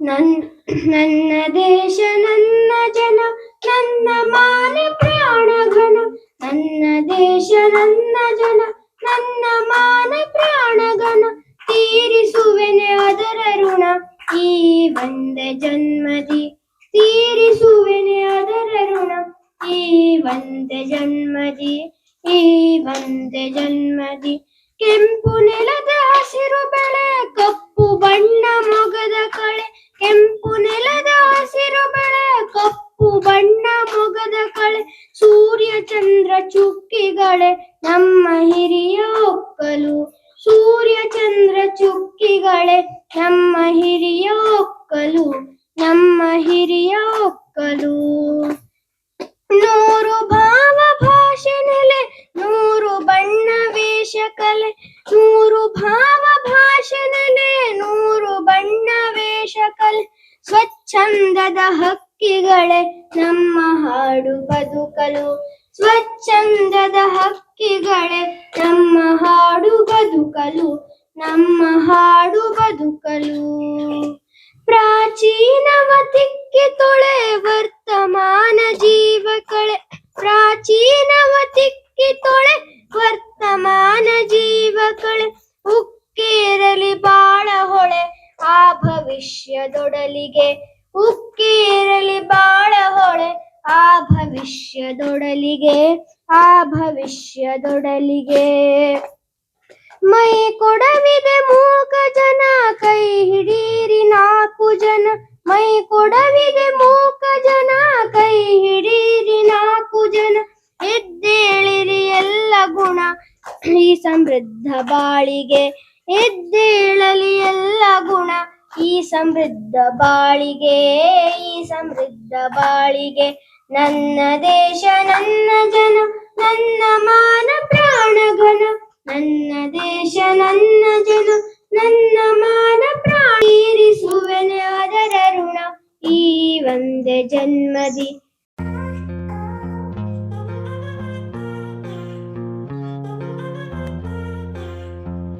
ನನ್ನ ದೇಶ ನನ್ನ ಜನ ನನ್ನ ಮಾನ ಪ್ರಾಣಘನ. ನನ್ನ ದೇಶ ನನ್ನ ಜನ ನನ್ನ ಮಾನ ಪ್ರಾಣಘನ. ತೀರಿಸುವೆನೆ ಅದರ ಋಣ ಈ ಒಂದೇ ಜನ್ಮದಿ. ತೀರಿಸುವೆನೆ ಅದರ ಋಣ ಈ ಒಂದೇ ಜನ್ಮದಿ. ಈ ಒಂದೇ ಜನ್ಮದಿ. ಕೆಂಪು ನೆಲದ ಹಸಿರು ಬೆಳೆ ಕಪ್ಪು ಬಣ್ಣ ಮೊಗದ ಕಳೆ. ಕೆಂಪು ನೆಲದ ಹಸಿರು ಬೆಳೆ ಕಪ್ಪು ಬಣ್ಣ ಮೊಗದ ಕಳೆ. ಸೂರ್ಯ ಚಂದ್ರ ಚುಕ್ಕಿಗಳೇ ನಮ್ಮ ಹಿರಿಯ ಒಕ್ಕಲು. ಸೂರ್ಯ ಚಂದ್ರ ಚುಕ್ಕಿಗಳೇ ನಮ್ಮ ಹಿರಿಯ ಒಕ್ಕಲು. ನಮ್ಮ ಹಿರಿಯ ಒಕ್ಕಲು. ನೂರು ಭಾವ ಭಾಷೆ ನೆಲೆ ನೂರು ಬಣ್ಣ ವೇಷ ಕಲೆ. ನೂರು ಭಾವ ಭಾಷೆ ನೆಲೆ ನೂರು ಬಣ್ಣ ವೇಷ ಕಲೆ. ಸ್ವಚ್ಛಂದದ ಹಕ್ಕಿಗಳೇ ನಮ್ಮ ಹಾಡು ಬದುಕಲು. ಸ್ವಚ್ಛಂದದ ಹಕ್ಕಿಗಳೇ ನಮ್ಮ ಹಾಡು ಬದುಕಲು. ನಮ್ಮ ಹಾಡು ಬದುಕಲು. ಪ್ರಾಚೀನವ ತಿಕ್ಕಿ ತೊಳೆ ವರ್ತಮಾನ ಜೀವ ಕಳೆ. ಪ್ರಾಚೀನವ ತಿಕ್ಕಿ ತೊಳೆ ವರ್ತಮಾನ ಜೀವ ಕಳೆ. ಉಕ್ಕೇರಲಿ ಬಾಳ ಹೊಳೆ ಆ ಭವಿಷ್ಯದೊಡಲಿಗೆ. ಉಕ್ಕೇರಲಿ ಬಾಳ ಹೊಳೆ ಆ ಭವಿಷ್ಯದೊಡಲಿಗೆ. ಆ ಭವಿಷ್ಯದೊಡಲಿಗೆ. ಮೈ ಕೊಡವಿದೆ ಮೂಕ ಜನ ಕೈ ಹಿಡೀರಿ ನಾಲ್ಕು ಜನ. ಮೈ ಕೊಡವಿದೆ ಮೂಕ ಜನ ಕೈ ಹಿಡೀರಿ ನಾಲ್ಕು ಜನ. ಎದ್ದೇಳಿರಿ ಎಲ್ಲ ಗುಣ ಈ ಸಮೃದ್ಧ ಬಾಳಿಗೆ. ಎದ್ದೇಳಲಿ ಎಲ್ಲ ಗುಣ ಈ ಸಮೃದ್ಧ ಬಾಳಿಗೆ. ಈ ಸಮೃದ್ಧ ಬಾಳಿಗೆ. ನನ್ನ ದೇಶ ನನ್ನ ಜನ ನನ್ನ ಮಾನ ಪ್ರಾಣಘನ. ನನ್ನ ದೇಶ ನನ್ನ ಜನ ನನ್ನ ಮಾನ ಪ್ರಾಣ. ತೀರಿಸುವೆನೆ ಅದರ ಋಣ ಈ ಒಂದೇ ಜನ್ಮದಿ.